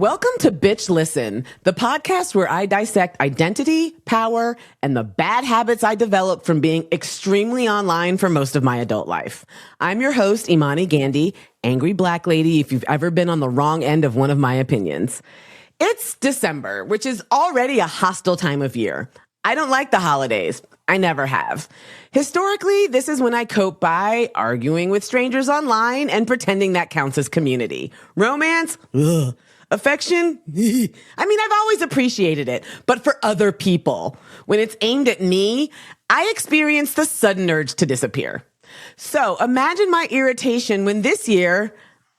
Welcome to Bitch Listen, the podcast where I dissect identity, power, and the bad habits I developed from being extremely online for most of my adult life. I'm your host, Imani Gandy, angry black lady if you've ever been on the wrong end of one of my opinions. It's December, which is already a hostile time of year. I don't like the holidays. I never have. Historically, this is when I cope by arguing with strangers online and pretending that counts as community. Romance? Ugh. Affection? I mean, I've always appreciated it, but for other people. When it's aimed at me, I experience the sudden urge to disappear. So imagine my irritation when this year,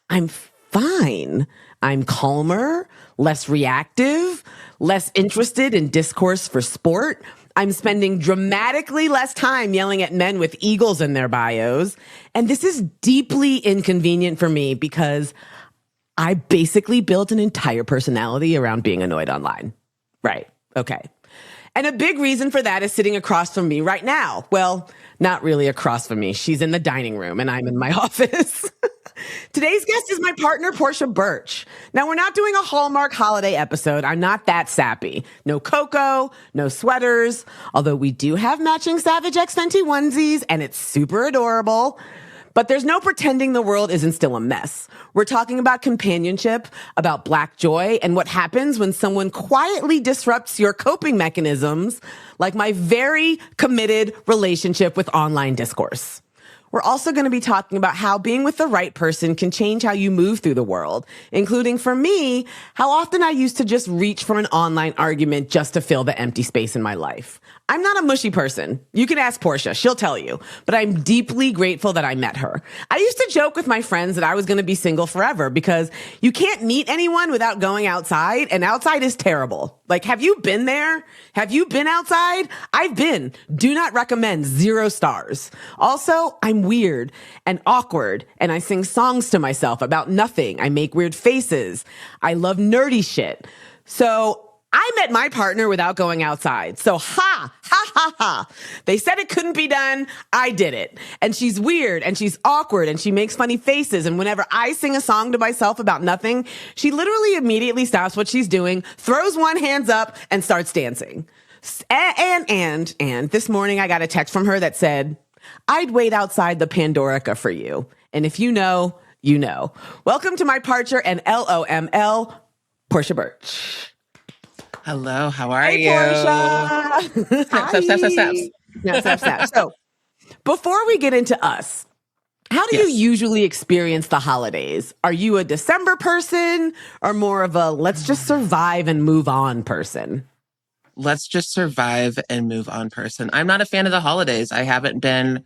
I'm fine. I'm calmer, less reactive, less interested in discourse for sport. I'm spending dramatically less time yelling at men with eagles in their bios. And this is deeply inconvenient for me because I basically built an entire personality around being annoyed online. Right. Okay. And a big reason for that is sitting across from me right now. Well, not really across from me. She's in the dining room and I'm in my office. Today's guest is my partner, Portia Burch. Now, we're not doing a Hallmark holiday episode. I'm not that sappy. No cocoa, no sweaters, although we do have matching Savage X Fenty onesies and it's super adorable. But there's no pretending the world isn't still a mess. We're talking about companionship, about Black joy, and what happens when someone quietly disrupts your coping mechanisms, like my very committed relationship with online discourse. We're also going to be talking about how being with the right person can change how you move through the world, including for me, how often I used to just reach for an online argument just to fill the empty space in my life. I'm not a mushy person. You can ask Portia. She'll tell you. But I'm deeply grateful that I met her. I used to joke with my friends that I was going to be single forever because you can't meet anyone without going outside, and outside is terrible. Like, have you been there? Have you been outside? I've been. Do not recommend. 0 stars. Also, I'm weird and awkward, and I sing songs to myself about nothing. I make weird faces. I love nerdy shit. So I met my partner without going outside. So ha. They said it couldn't be done. I did it. And she's weird and she's awkward and she makes funny faces. And whenever I sing a song to myself about nothing, she literally immediately stops what she's doing, throws one hand up and starts dancing. And this morning I got a text from her that said, I'd wait outside the Pandorica for you. And if you know, you know. Welcome to my partner and LOML, Portia Burch. Hello, how are hey, you? Portia. Snaps. No, snap. So, before we get into us, how do you usually experience the holidays? Are you a December person or more of a let's just survive and move on person? Let's just survive and move on person. I'm not a fan of the holidays. I haven't been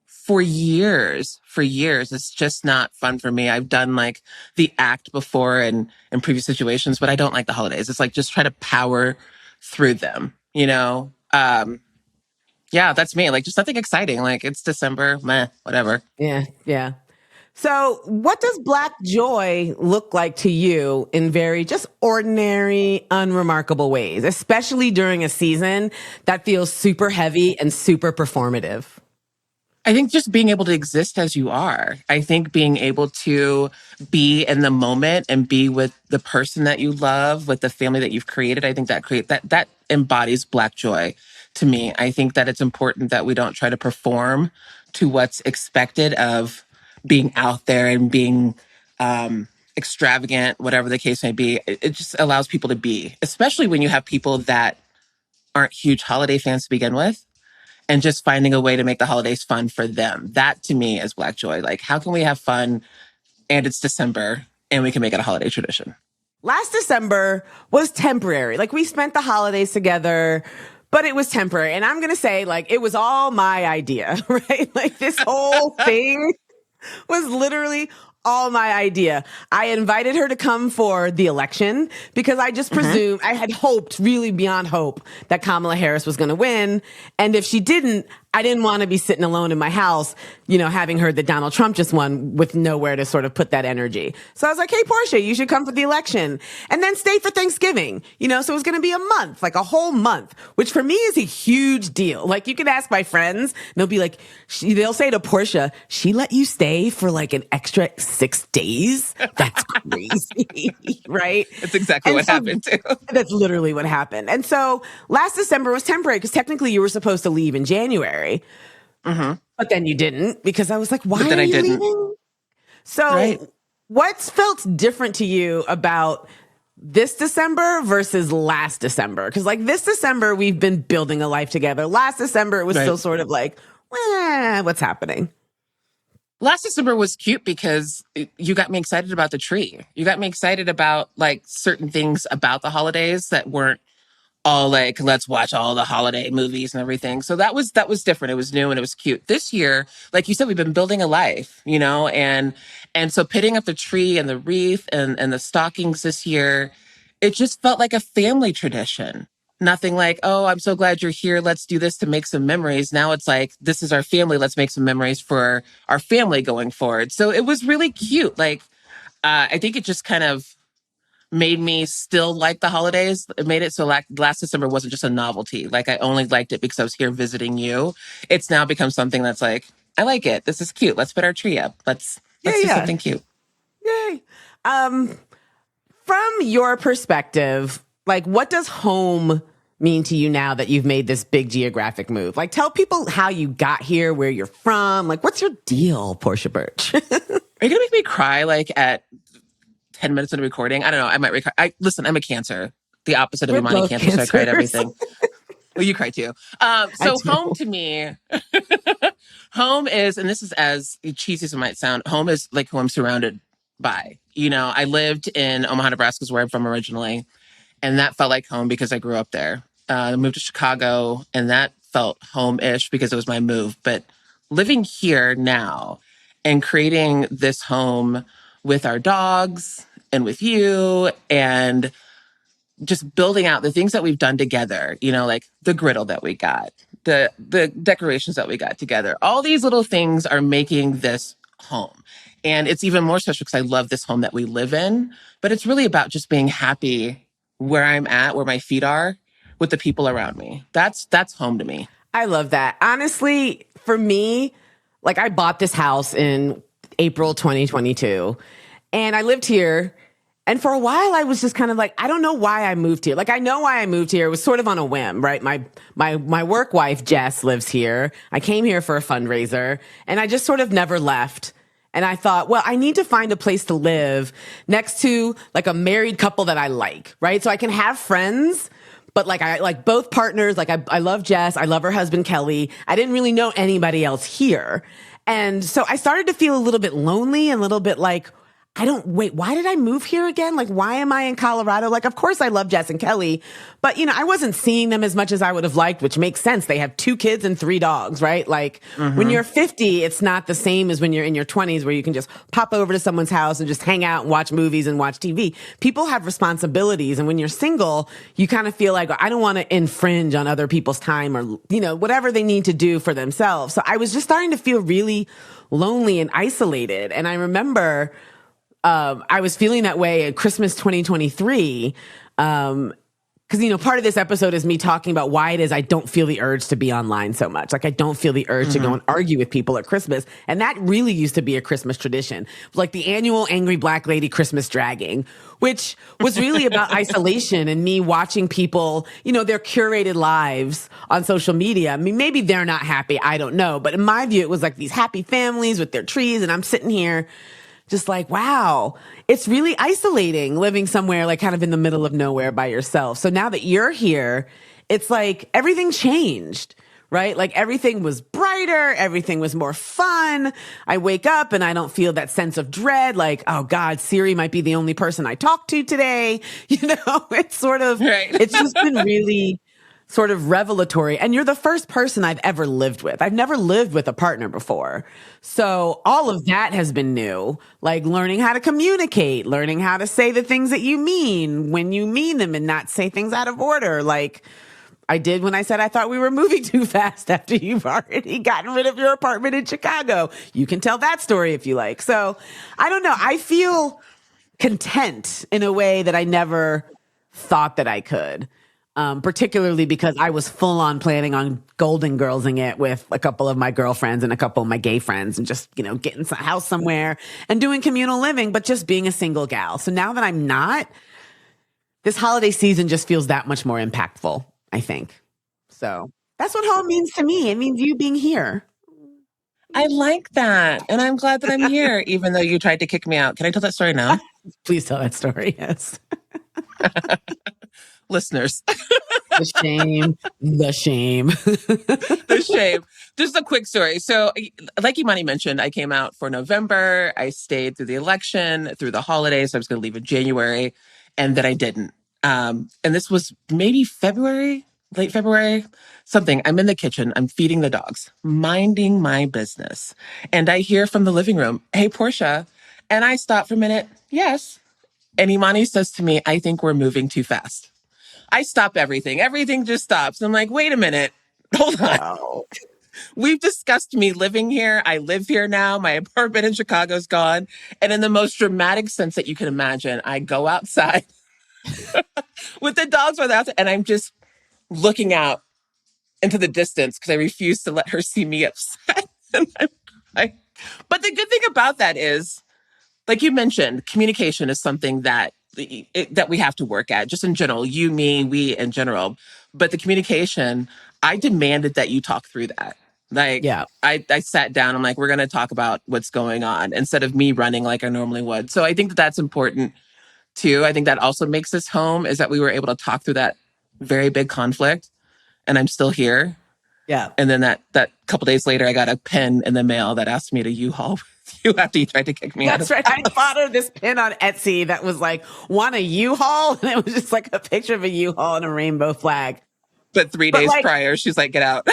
for years. It's just not fun for me. I've done like the act before and in previous situations, but I don't like the holidays. It's like just try to power through them, you know? Yeah, that's me. Like just nothing exciting. Like it's December, meh, whatever. Yeah. So what does Black joy look like to you in very just ordinary, unremarkable ways, especially during a season that feels super heavy and super performative? I think just being able to exist as you are. I think being able to be in the moment and be with the person that you love, with the family that you've created. I think that embodies Black joy to me. I think that it's important that we don't try to perform to what's expected of being out there and being extravagant, whatever the case may be. It just allows people to be, especially when you have people that aren't huge holiday fans to begin with. And just finding a way to make the holidays fun for them. That to me is Black joy. Like, how can we have fun and it's December and we can make it a holiday tradition? Last December was temporary. Like we spent the holidays together, but it was temporary. And I'm going to say like, it was all my idea, right? Like this whole thing was literally all my idea. I invited her to come for the election because I just presumed, I had hoped really beyond hope that Kamala Harris was going to win. And if she didn't, I didn't want to be sitting alone in my house, you know, having heard that Donald Trump just won with nowhere to sort of put that energy. So I was like, hey, Portia, you should come for the election and then stay for Thanksgiving, you know, so it was going to be a month, like a whole month, which for me is a huge deal. Like you can ask my friends, and they'll be like, they'll say to Portia, she let you stay for like an extra 6 days. That's crazy, right? That's exactly And what so happened too. that's literally what happened. And so last December was temporary because technically you were supposed to leave in January, but then you didn't because I was like, why But then are I you didn't. leaving? Right. So what's felt different to you about this December versus last December? Because like this December, we've been building a life together. Last December, it was Right. still sort of like, what's happening? Last December was cute because you got me excited about the tree. You got me excited about like certain things about the holidays that weren't all like, let's watch all the holiday movies and everything. So that was different. It was new and it was cute. This year, like you said, we've been building a life, and so pitting up the tree and the wreath and the stockings this year, it just felt like a family tradition. Nothing like, oh, I'm so glad you're here. Let's do this to make some memories. Now it's like, this is our family. Let's make some memories for our family going forward. So it was really cute. Like, I think it just kind of made me still like the holidays. It made it so like last December wasn't just a novelty. Like I only liked it because I was here visiting you. It's now become something that's like, I like it. This is cute. Let's put our tree up. Let's do Yeah. something cute. Yay. From your perspective, like what does home mean to you now that you've made this big geographic move? Like tell people how you got here, where you're from. Like what's your deal, Portia Burch? Are you gonna make me cry like at 10 minutes into recording? I don't know. I might cry. Listen, I'm a Cancer, the opposite of We're Imani both Cancer, so I cried cancers. everything. Well, you cry too. I So home do. to me, home is, and this is as cheesy as it might sound, home is like who I'm surrounded by. I lived in Omaha, Nebraska, is where I'm from originally, and that felt like home because I grew up there. I moved to Chicago, and that felt home-ish because it was my move. But living here now and creating this home with our dogs and with you and just building out the things that we've done together, like the griddle that we got, the decorations that we got together. All these little things are making this home. And it's even more special because I love this home that we live in, but it's really about just being happy where I'm at, where my feet are, with the people around me. That's home to me. I love that. Honestly, for me, like I bought this house in April 2022 and I lived here. And for a while, I was just kind of like, I don't know why I moved here. Like, I know why I moved here. It was sort of on a whim, right? My work wife, Jess, lives here. I came here for a fundraiser and I just sort of never left. And I thought, well, I need to find a place to live next to like a married couple that I like, right? So I can have friends, but like I like both partners. Like I love Jess. I love her husband, Kelly. I didn't really know anybody else here. And so I started to feel a little bit lonely and a little bit like, why did I move here again? Like, why am I in Colorado? Like, of course I love Jess and Kelly, but I wasn't seeing them as much as I would have liked, which makes sense. They have 2 kids and 3 dogs, right? Like when you're 50, it's not the same as when you're in your 20s where you can just pop over to someone's house and just hang out and watch movies and watch TV. People have responsibilities. And when you're single, you kind of feel like, I don't want to infringe on other people's time or, whatever they need to do for themselves. So I was just starting to feel really lonely and isolated. And I remember, I was feeling that way at Christmas 2023. Because, part of this episode is me talking about why it is I don't feel the urge to be online so much. Like I don't feel the urge to go and argue with people at Christmas. And that really used to be a Christmas tradition. Like the annual Angry Black Lady Christmas dragging, which was really about isolation and me watching people, their curated lives on social media. I mean, maybe they're not happy. I don't know. But in my view, it was like these happy families with their trees. And I'm sitting here just like, wow, it's really isolating living somewhere like kind of in the middle of nowhere by yourself. So now that you're here, it's like everything changed, right? Like everything was brighter. Everything was more fun. I wake up and I don't feel that sense of dread. Like, oh God, Siri might be the only person I talk to today. It's sort of, Right. It's just been really sort of revelatory. And you're the first person I've ever lived with. I've never lived with a partner before. So all of that has been new, like learning how to communicate, learning how to say the things that you mean when you mean them and not say things out of order. Like I did when I said I thought we were moving too fast after you've already gotten rid of your apartment in Chicago. You can tell that story if you like. So I don't know. I feel content in a way that I never thought that I could. Particularly because I was full on planning on Golden Girlsing it with a couple of my girlfriends and a couple of my gay friends and just, getting a house somewhere and doing communal living, but just being a single gal. So now that I'm not, this holiday season just feels that much more impactful, I think. So that's what home means to me. It means you being here. I like that. And I'm glad that I'm here, even though you tried to kick me out. Can I tell that story now? Please tell that story, yes. Listeners. The shame. The shame. Just a quick story. So, like Imani mentioned, I came out for November. I stayed through the election, through the holidays. I was going to leave in January, and then I didn't. And this was maybe February, late February, something. I'm in the kitchen. I'm feeding the dogs, minding my business. And I hear from the living room, "Hey, Portia." And I stop for a minute. "Yes." And Imani says to me, "I think we're moving too fast." I stop everything. Everything just stops. I'm like, wait a minute. Hold on. Wow. We've discussed me living here. I live here now. My apartment in Chicago's gone. And in the most dramatic sense that you can imagine, I go outside with the dogs were outside, and I'm just looking out into the distance because I refuse to let her see me upset. But the good thing about that is, like you mentioned, communication is something that that we have to work at, just in general, you, me, we in general. But the communication, I demanded that you talk through that. Like, Yeah. I sat down, I'm like, we're going to talk about what's going on instead of me running like I normally would. So I think that that's important too. I think that also makes this home is that we were able to talk through that very big conflict, and I'm still here. Yeah. And then that couple days later, I got a pen in the mail that asked me to U-Haul with you after you tried to kick me out. That's right. I bought her this pin on Etsy that was like, want a U-Haul? And it was just like a picture of a U-Haul and a rainbow flag. But 3 days prior, she's like, "Get out."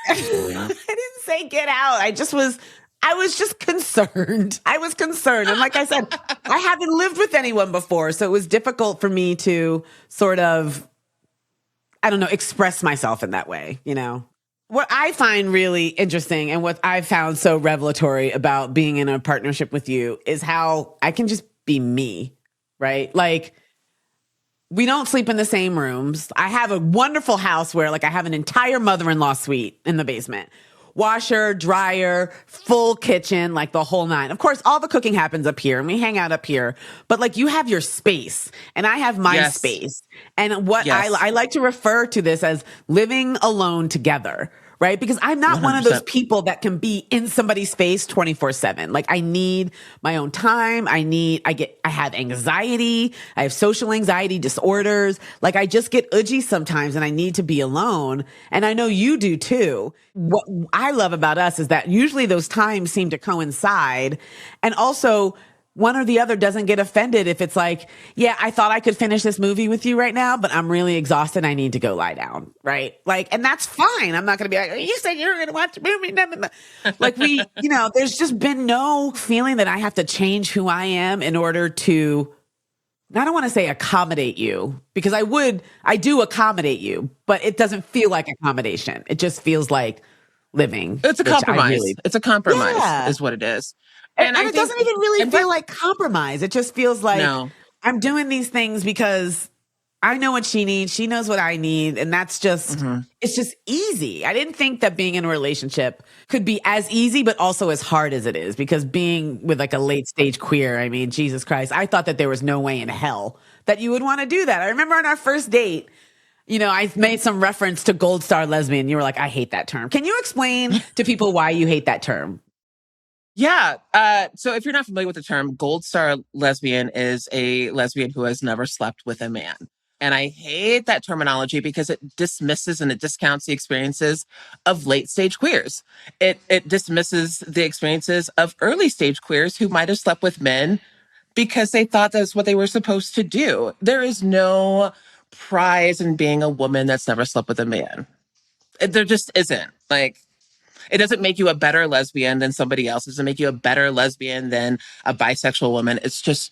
I didn't say get out. I was just concerned. I was concerned. And like I said, I haven't lived with anyone before. So it was difficult for me to sort of, I don't know, express myself in that way, What I find really interesting and what I've found so revelatory about being in a partnership with you is how I can just be me, right? Like, we don't sleep in the same rooms. I have a wonderful house where I have an entire mother-in-law suite in the basement. Washer, dryer, full kitchen, the whole nine. Of course, all the cooking happens up here and we hang out up here. But you have your space and I have my space. And what I like to refer to this as living alone together. Right? Because I'm not 100%. One of those people that can be in somebody's face 24/7. I need my own time. I have anxiety. I have social anxiety disorders. I just get udgy sometimes and I need to be alone. And I know you do too. What I love about us is that usually those times seem to coincide. And also, one or the other doesn't get offended if it's yeah, I thought I could finish this movie with you right now, but I'm really exhausted. I need to go lie down. Right. And that's fine. I'm not going to be like, you said you were going to watch the movie. There's just been no feeling that I have to change who I am in order to, I don't want to say accommodate you because I do accommodate you, but it doesn't feel like accommodation. It just feels like living. It's a compromise. It's a compromise is what it is. And it doesn't even really feel like compromise. It just feels like I'm doing these things because I know what she needs. She knows what I need. And that's just, it's just easy. I didn't think that being in a relationship could be as easy, but also as hard as it is because being with a late stage queer, I mean, Jesus Christ, I thought that there was no way in hell that you would want to do that. I remember on our first date, I made some reference to gold star lesbian. You were like, I hate that term. Can you explain to people why you hate that term? Yeah. So if you're not familiar with the term, gold star lesbian is a lesbian who has never slept with a man. And I hate that terminology because it dismisses and it discounts the experiences of late stage queers. It dismisses the experiences of early stage queers who might have slept with men because they thought that's what they were supposed to do. There is no prize in being a woman that's never slept with a man. There just isn't. It doesn't make you a better lesbian than somebody else. It doesn't make you a better lesbian than a bisexual woman. It's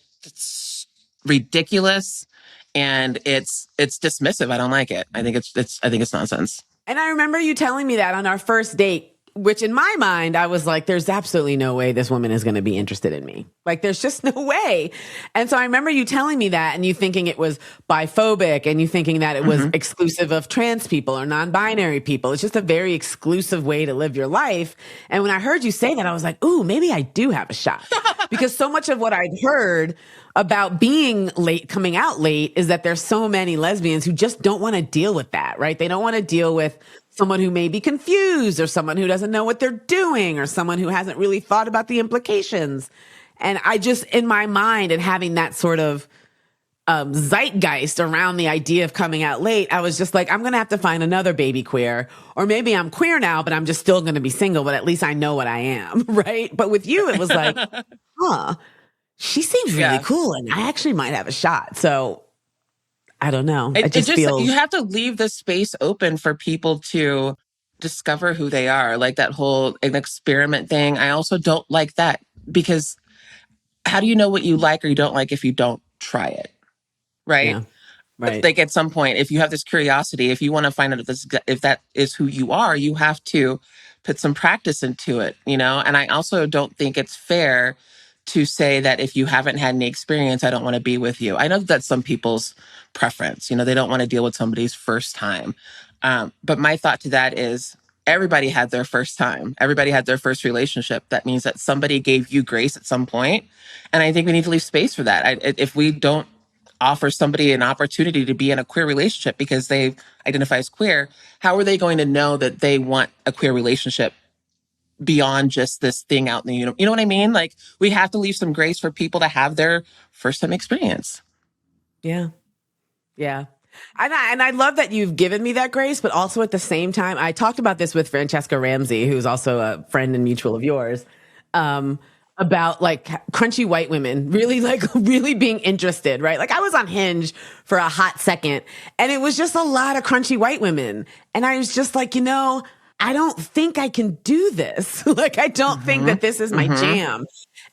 ridiculous and it's dismissive. I don't like it. I think it's nonsense. And I remember you telling me that on our first date which in my mind, I was like, there's absolutely no way this woman is going to be interested in me. Like, there's just no way. And so I remember you telling me that and you thinking it was biphobic and you thinking that it was exclusive of trans people or non-binary people. It's just a very exclusive way to live your life. And when I heard you say that, I was like, ooh, maybe I do have a shot. Because so much of what I'd heard about being late, coming out late, is that there's so many lesbians who just don't want to deal with that, right? They don't want to deal with someone who may be confused or someone who doesn't know what they're doing or someone who hasn't really thought about the implications. And I just, in my mind and having that sort of zeitgeist around the idea of coming out late, I was just like, I'm going to have to find another baby queer, or maybe I'm queer now, but I'm just still going to be single, but at least I know what I am. Right. But with you, it was like, she seems really cool and I actually might have a shot. So I don't know. It just feels... You have to leave the space open for people to discover who they are. Like that whole an experiment thing. I also don't like that, because how do you know what you like or you don't like if you don't try it? Right? Yeah. Right. Like at some point, if you have this curiosity, if you want to find out if that is who you are, you have to put some practice into it, you know? And I also don't think it's fair to say that if you haven't had any experience, I don't want to be with you. I know that's some people's preference. You know, they don't want to deal with somebody's first time. But my thought to that is everybody had their first time. Everybody had their first relationship. That means that somebody gave you grace at some point. And I think we need to leave space for that. If we don't offer somebody an opportunity to be in a queer relationship because they identify as queer, how are they going to know that they want a queer relationship beyond just this thing out in the universe? You know what I mean? Like, we have to leave some grace for people to have their first time experience. Yeah. Yeah. And I love that you've given me that grace, but also at the same time, I talked about this with Francesca Ramsey, who's also a friend and mutual of yours, about like crunchy white women really being interested, right? Like I was on Hinge for a hot second and it was just a lot of crunchy white women. And I was just like, I don't think I can do this. Like, I don't think that this is my jam.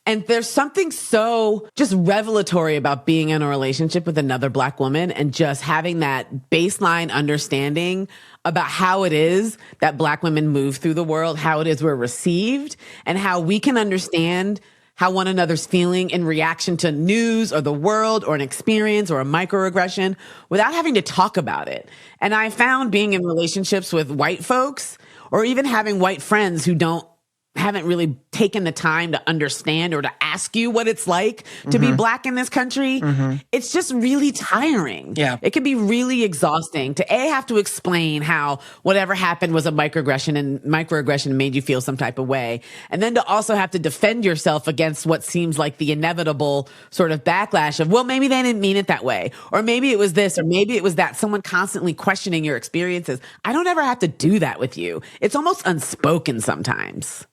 And there's something so just revelatory about being in a relationship with another Black woman and just having that baseline understanding about how it is that Black women move through the world, how it is we're received, and how we can understand how one another's feeling in reaction to news or the world or an experience or a microaggression without having to talk about it. And I found being in relationships with white folks, or even having white friends who haven't really taken the time to understand or to ask you what it's like to be Black in this country, it's just really tiring. Yeah. It can be really exhausting to have to explain how whatever happened was a microaggression and microaggression made you feel some type of way. And then to also have to defend yourself against what seems like the inevitable sort of backlash of, well, maybe they didn't mean it that way. Or maybe it was this, or maybe it was that. Someone constantly questioning your experiences. I don't ever have to do that with you. It's almost unspoken sometimes.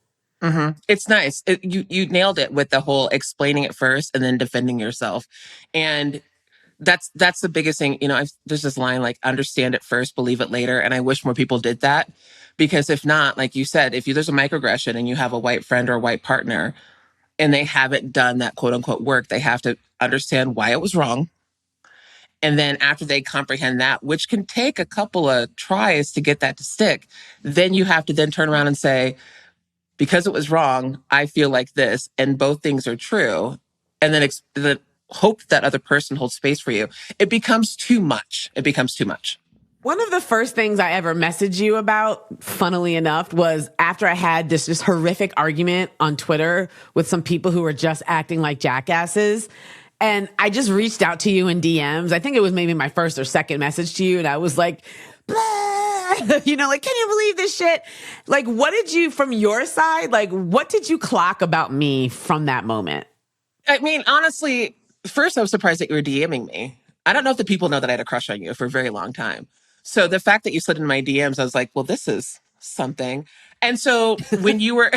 It's nice. You nailed it with the whole explaining it first and then defending yourself. And that's the biggest thing. There's this line like, understand it first, believe it later. And I wish more people did that, because if not, like you said, there's a microaggression and you have a white friend or a white partner and they haven't done that quote unquote work, they have to understand why it was wrong. And then after they comprehend that, which can take a couple of tries to get that to stick, then you have to then turn around and say, because it was wrong, I feel like this, and both things are true. And then hope that other person holds space for you. It becomes too much. One of the first things I ever messaged you about, funnily enough, was after I had this just horrific argument on Twitter with some people who were just acting like jackasses. And I just reached out to you in DMs. I think it was maybe my first or second message to you. And I was like, blah. Like, can you believe this shit? Like, what did you, from your side, like, what did you clock about me from that moment? I mean, honestly, first I was surprised that you were DMing me. I don't know if the people know that I had a crush on you for a very long time. So the fact that you slid in my DMs, I was like, well, this is something. And so when you were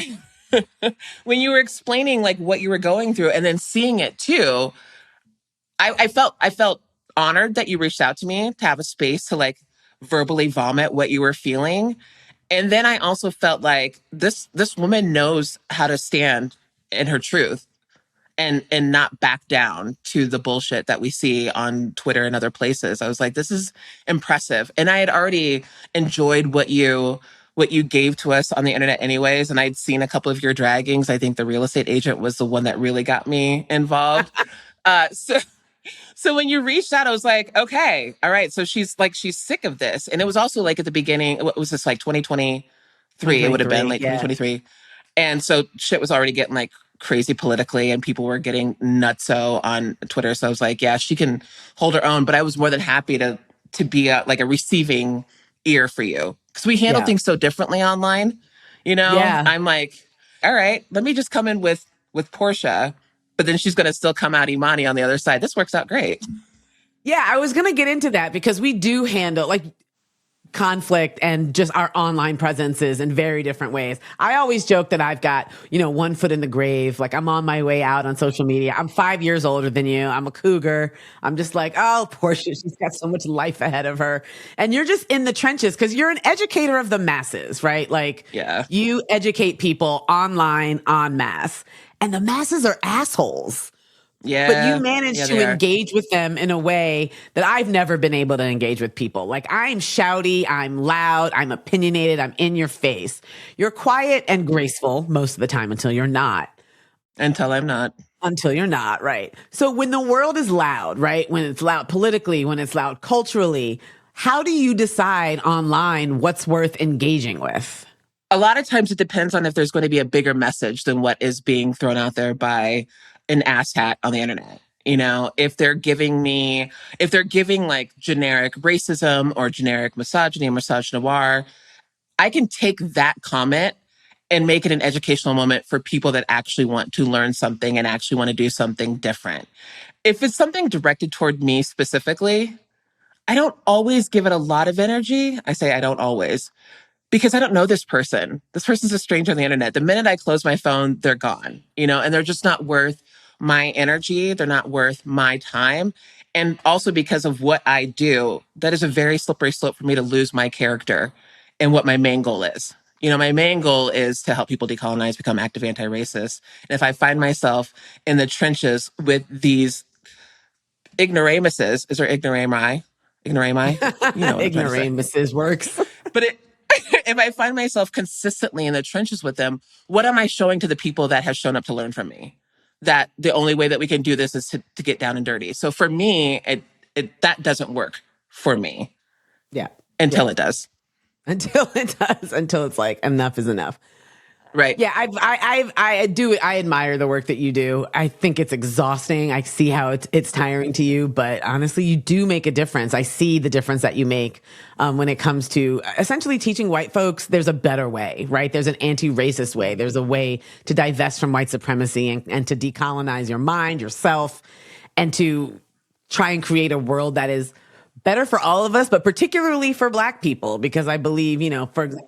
explaining like what you were going through and then seeing it too, I felt honored that you reached out to me to have a space to like verbally vomit what you were feeling. And then I also felt like this woman knows how to stand in her truth and not back down to the bullshit that we see on Twitter and other places. I was like, this is impressive. And I had already enjoyed what you what you gave to us on the internet anyways. And I'd seen a couple of your draggings. I think the real estate agent was the one that really got me involved. So when you reached out, I was like, okay, all right. So she's sick of this. And it was also like at the beginning, what was this, like 2023? It would have been 2023, late yeah. 2023. And so shit was already getting like crazy politically and people were getting nutso on Twitter. So I was like, yeah, she can hold her own. But I was more than happy to be like a receiving ear for you. Because we handle Yeah. things so differently online. You know, Yeah. I'm like, all right, let me just come in with Portia, but then she's going to still come out Imani on the other side. This works out great. Yeah, I was going to get into that because we do handle like conflict and just our online presences in very different ways. I always joke that I've got, one foot in the grave. Like I'm on my way out on social media. I'm 5 years older than you. I'm a cougar. I'm just like, oh, Portia, she's got so much life ahead of her. And you're just in the trenches because you're an educator of the masses, right? Like Yeah. you educate people online en masse and the masses are assholes. Yeah. But you manage Yeah, to engage with them in a way that I've never been able to engage with people. Like I'm shouty, I'm loud, I'm opinionated, I'm in your face. You're quiet and graceful most of the time until you're not. Until I'm not. Until you're not, right? So when the world is loud, right? When it's loud politically, when it's loud culturally, how do you decide online what's worth engaging with? A lot of times it depends on if there's going to be a bigger message than what is being thrown out there by an asshat on the internet. You know, if they're giving like generic racism or generic misogyny or misogynoir, I can take that comment and make it an educational moment for people that actually want to learn something and actually want to do something different. If it's something directed toward me specifically, I don't always give it a lot of energy. I say I don't always, because I don't know this person. This person's a stranger on the internet. The minute I close my phone, they're gone, and they're just not worth my energy. They're not worth my time. And also because of what I do, that is a very slippery slope for me to lose my character and what my main goal is. My main goal is to help people decolonize, become active anti-racist. And if I find myself in the trenches with these ignoramuses, is there ignorami? Ignorami? You know what I'm trying to say. Ignoramuses works. But if I find myself consistently in the trenches with them, what am I showing to the people that have shown up to learn from me? That the only way that we can do this is to get down and dirty. So for me, that doesn't work for me. Yeah. Until it does. Until it does. Until it's like enough is enough. Right. Yeah, I admire the work that you do. I think it's exhausting. I see how it's tiring to you, but honestly, you do make a difference. I see the difference that you make when it comes to essentially teaching white folks there's a better way, right? There's an anti-racist way. There's a way to divest from white supremacy and to decolonize your mind, yourself, and to try and create a world that is better for all of us, but particularly for Black people, because I believe,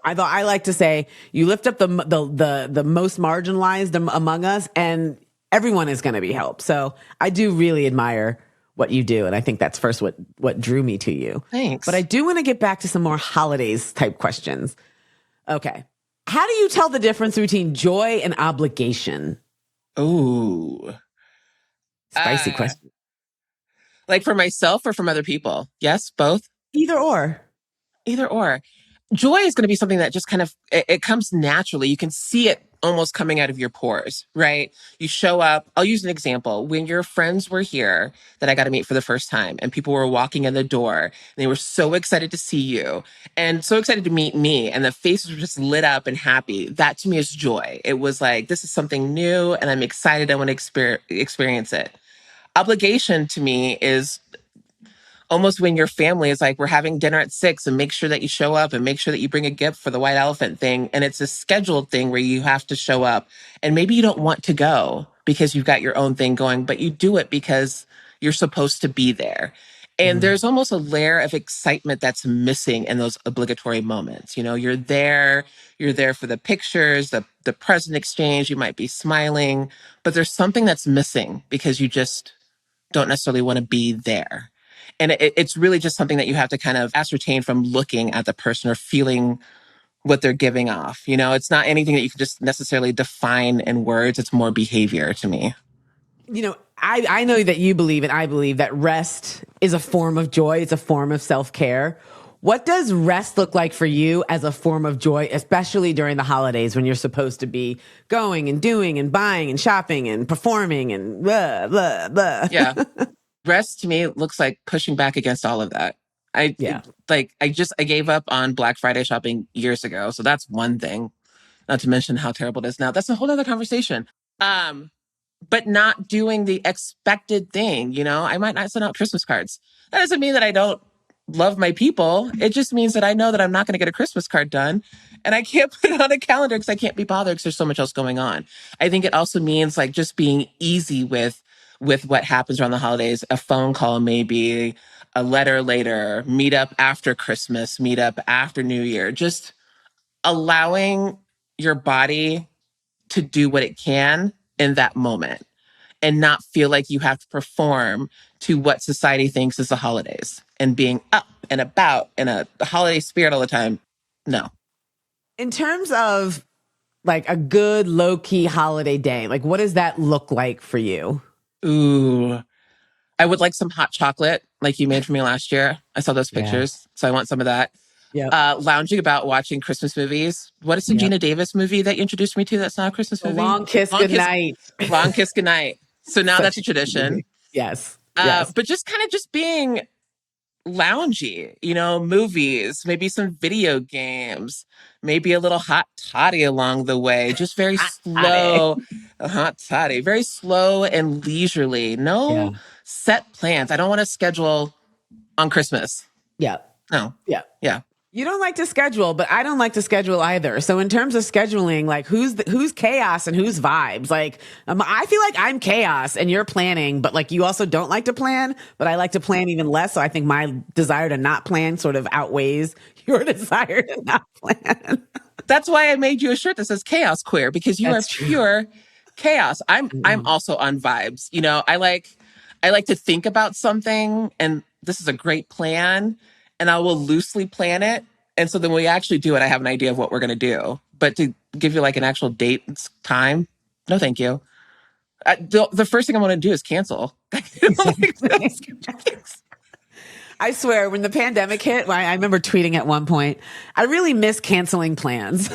I like to say you lift up the most marginalized among us, and everyone is going to be helped. So I do really admire what you do, and I think that's first what drew me to you. Thanks. But I do want to get back to some more holidays type questions. Okay, how do you tell the difference between joy and obligation? Ooh, Spicy question. Like for myself or from other people? Yes, both? Either or. Either or. Joy is going to be something that just kind of, it comes naturally. You can see it almost coming out of your pores, right? You show up. I'll use an example. When your friends were here that I got to meet for the first time and people were walking in the door and they were so excited to see you and so excited to meet me and the faces were just lit up and happy. That to me is joy. It was like, this is something new and I'm excited. I want to experience it. Obligation to me is almost when your family is like, we're having dinner at 6 and make sure that you show up and make sure that you bring a gift for the white elephant thing. And it's a scheduled thing where you have to show up and maybe you don't want to go because you've got your own thing going, but you do it because you're supposed to be there. And there's almost a layer of excitement that's missing in those obligatory moments. You're there for the pictures, the present exchange, you might be smiling, but there's something that's missing because you just don't necessarily want to be there. And it's really just something that you have to kind of ascertain from looking at the person or feeling what they're giving off. It's not anything that you can just necessarily define in words. It's more behavior to me. I know that you believe and I believe that rest is a form of joy. It's a form of self-care. What does rest look like for you as a form of joy, especially during the holidays when you're supposed to be going and doing and buying and shopping and performing and blah, blah, blah? Yeah. Rest to me looks like pushing back against all of that. Yeah. I gave up on Black Friday shopping years ago. So that's one thing. Not to mention how terrible it is now. That's a whole other conversation. But not doing the expected thing, I might not send out Christmas cards. That doesn't mean that I don't love my people. It just means that I know that I'm not going to get a Christmas card done and I can't put it on a calendar because I can't be bothered because there's so much else going on. I think it also means like just being easy with what happens around the holidays. A phone call, maybe a letter later, meet up after Christmas, meet up after New Year, just allowing your body to do what it can in that moment and not feel like you have to perform to what society thinks is the holidays and being up and about in a holiday spirit all the time. No. In terms of like a good low key holiday day, like what does that look like for you? Ooh, I would like some hot chocolate like you made for me last year. I saw those pictures. So I want some of that. Yeah. Lounging about watching Christmas movies. What is the Gina Davis movie that you introduced me to that's not a Christmas movie? Long Kiss Goodnight. Long Kiss Goodnight. So now that's a tradition. Yes. But just kind of just being loungy, movies, maybe some video games, maybe a little hot toddy along the way, just very slow, a hot toddy, very slow and leisurely. No set plans. I don't want to schedule on Christmas. Yeah. No. Yeah. Yeah. You don't like to schedule, but I don't like to schedule either. So in terms of scheduling, like who's chaos and who's vibes? Like I feel like I'm chaos and you're planning, but like you also don't like to plan, but I like to plan even less. So I think my desire to not plan sort of outweighs your desire to not plan. That's why I made you a shirt that says chaos queer, because you That's are pure chaos. I'm also on vibes. I like to think about something and this is a great plan and I will loosely plan it. And so then when we actually do it, I have an idea of what we're going to do. But to give you like an actual date time, no, thank you. The first thing I want to do is cancel. I swear, when the pandemic hit, I remember tweeting at one point, I really miss canceling plans.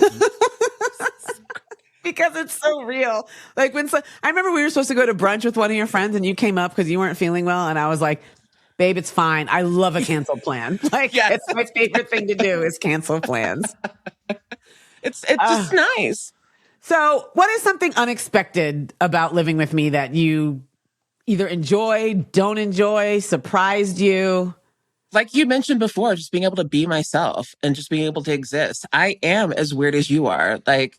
Because it's so real. Like I remember we were supposed to go to brunch with one of your friends and you came up because you weren't feeling well. And I was like, babe, it's fine. I love a canceled plan. Like it's my favorite thing to do is cancel plans. It's just nice. So what is something unexpected about living with me that you either enjoy, don't enjoy, surprised you? Like you mentioned before, just being able to be myself and just being able to exist. I am as weird as you are. Like,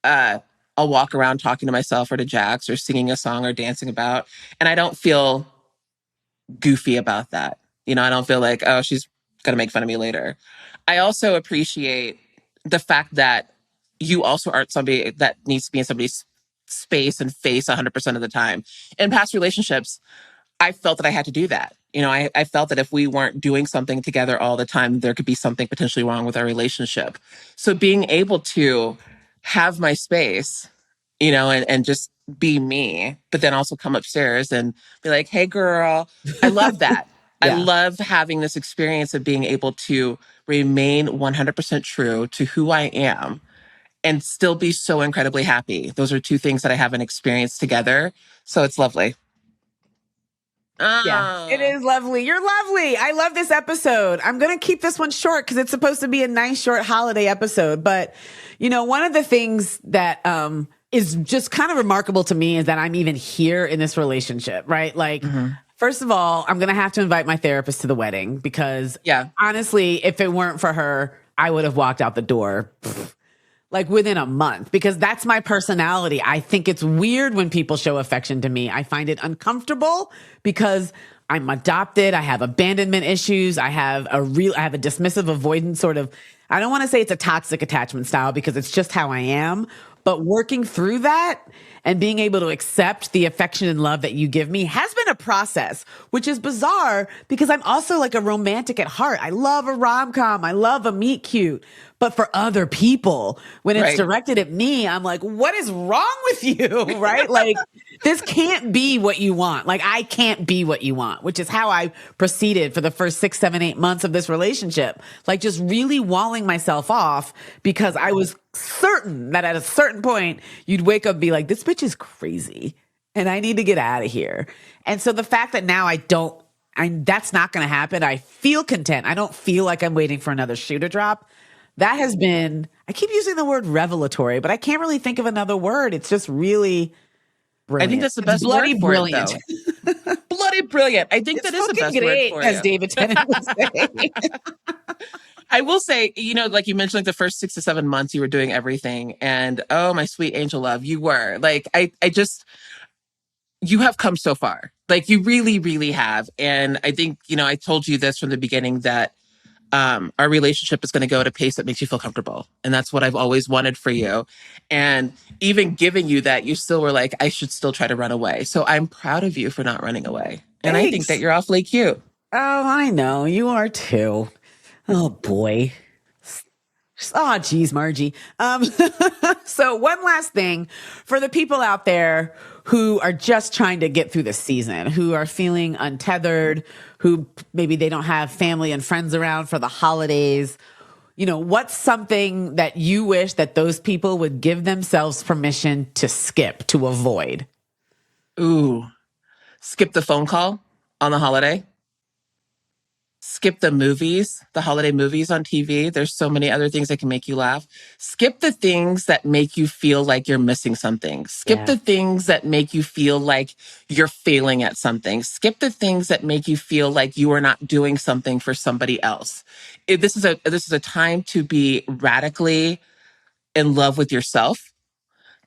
I'll walk around talking to myself or to Jax or singing a song or dancing about, and I don't feel goofy about that. I don't feel like, oh, she's going to make fun of me later. I also appreciate the fact that you also aren't somebody that needs to be in somebody's space and face 100% of the time. In past relationships, I felt that I had to do that. I felt that if we weren't doing something together all the time, there could be something potentially wrong with our relationship. So being able to have my space, and just be me, but then also come upstairs and be like, hey, girl, I love that. I love having this experience of being able to remain 100% true to who I am and still be so incredibly happy. Those are two things that I haven't experienced together. So it's lovely. Yeah, it is lovely. You're lovely. I love this episode. I'm going to keep this one short because it's supposed to be a nice short holiday episode. But, one of the things that is just kind of remarkable to me is that I'm even here in this relationship, right? Like, first of all, I'm going to have to invite my therapist to the wedding because honestly, if it weren't for her, I would have walked out the door like within a month because that's my personality. I think it's weird when people show affection to me. I find it uncomfortable because I'm adopted. I have abandonment issues. I have a dismissive avoidance sort of, I don't want to say it's a toxic attachment style because it's just how I am, but working through that and being able to accept the affection and love that you give me has been a process, which is bizarre because I'm also like a romantic at heart. I love a rom-com. I love a meet cute. But for other people, when it's directed at me, I'm like, what is wrong with you? Right? Like, this can't be what you want. Like, I can't be what you want, which is how I proceeded for the first 6, 7, 8 months of this relationship. Like, just really walling myself off because I was certain that at a certain point, you'd wake up and be like, this bitch is crazy and I need to get out of here. And so the fact that now that's not going to happen. I feel content. I don't feel like I'm waiting for another shoe to drop. That has been, I keep using the word revelatory, but I can't really think of another word. It's just really brilliant. I think that's the best bloody word for brilliant. It, though. Bloody brilliant. I think that is the best word for it. As David Tennant would say. I will say, like you mentioned, like the first 6 to 7 months you were doing everything. And oh, my sweet angel love, you were. Like, you have come so far. Like, you really, really have. And I think, I told you this from the beginning that our relationship is going to go at a pace that makes you feel comfortable. And that's what I've always wanted for you. And even giving you that, you still were like, I should still try to run away. So I'm proud of you for not running away. And I think that you're awfully cute. Oh, I know. You are too. Oh, boy. Oh, geez, Margie. So one last thing for the people out there who are just trying to get through the season, who are feeling untethered, who maybe they don't have family and friends around for the holidays. What's something that you wish that those people would give themselves permission to skip, to avoid? Ooh, skip the phone call on the holiday. Skip the movies, the holiday movies on TV. There's so many other things that can make you laugh. Skip the things that make you feel like you're missing something. Skip the things that make you feel like you're failing at something. Skip the things that make you feel like you are not doing something for somebody else. This is a time to be radically in love with yourself,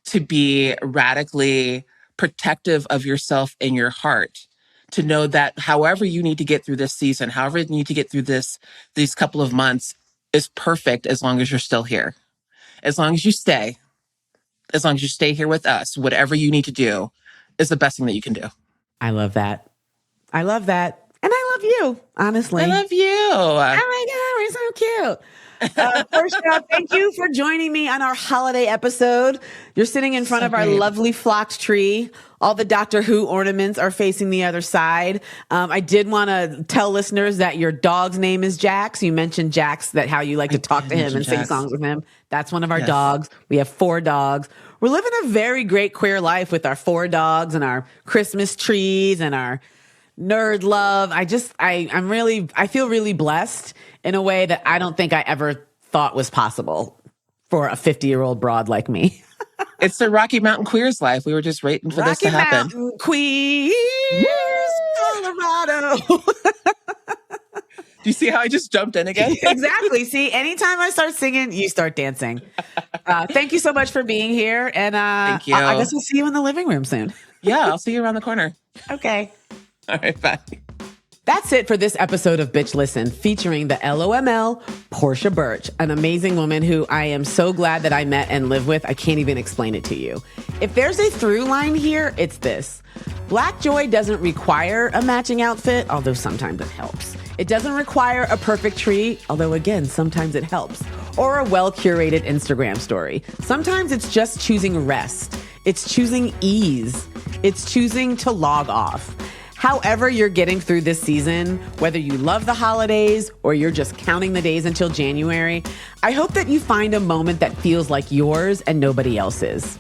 to be radically protective of yourself and your heart. To know that however you need to get through this season, however you need to get through these couple of months is perfect as long as you're still here. As long as you stay here with us, whatever you need to do is the best thing that you can do. I love that. I love that. And I love you, honestly. I love you. Oh my God, we're so cute. Portia, thank you for joining me on our holiday episode. You're sitting in front of our lovely flocked tree. All the Doctor Who ornaments are facing the other side. I did want to tell listeners that your dog's name is Jax. You mentioned Jax, that how you like to talk to him and sing songs with him. That's one of our dogs. We have 4 dogs. We're living a very great queer life with our 4 dogs and our Christmas trees and our nerd love. I feel really blessed in a way that I don't think I ever thought was possible for a 50-year-old broad like me. It's the Rocky Mountain Queers life. We were just waiting for this to happen. Rocky Mountain Queers, Colorado. Do you see how I just jumped in again? Exactly. See, anytime I start singing, you start dancing. Thank you so much for being here. And thank you. I guess we'll see you in the living room soon. Yeah, I'll see you around the corner. Okay. All right, bye. That's it for this episode of Bitch Listen, featuring the LOML, Portia Burch, an amazing woman who I am so glad that I met and live with. I can't even explain it to you. If there's a through line here, it's this. Black joy doesn't require a matching outfit, although sometimes it helps. It doesn't require a perfect tree, although again, sometimes it helps. Or a well-curated Instagram story. Sometimes it's just choosing rest. It's choosing ease. It's choosing to log off. However you're getting through this season, whether you love the holidays or you're just counting the days until January, I hope that you find a moment that feels like yours and nobody else's.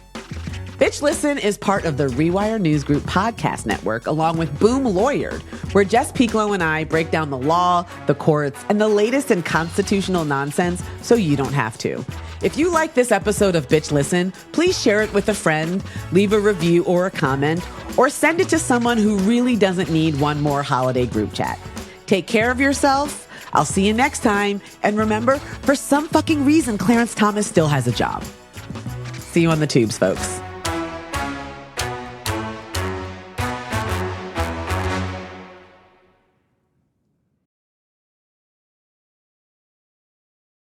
Bitch Listen is part of the Rewire News Group podcast network, along with Boom Lawyered, where Jess Pieklo and I break down the law, the courts, and the latest in constitutional nonsense so you don't have to. If you like this episode of Bitch Listen, please share it with a friend, leave a review or a comment, or send it to someone who really doesn't need one more holiday group chat. Take care of yourself. I'll see you next time. And remember, for some fucking reason, Clarence Thomas still has a job. See you on the tubes, folks.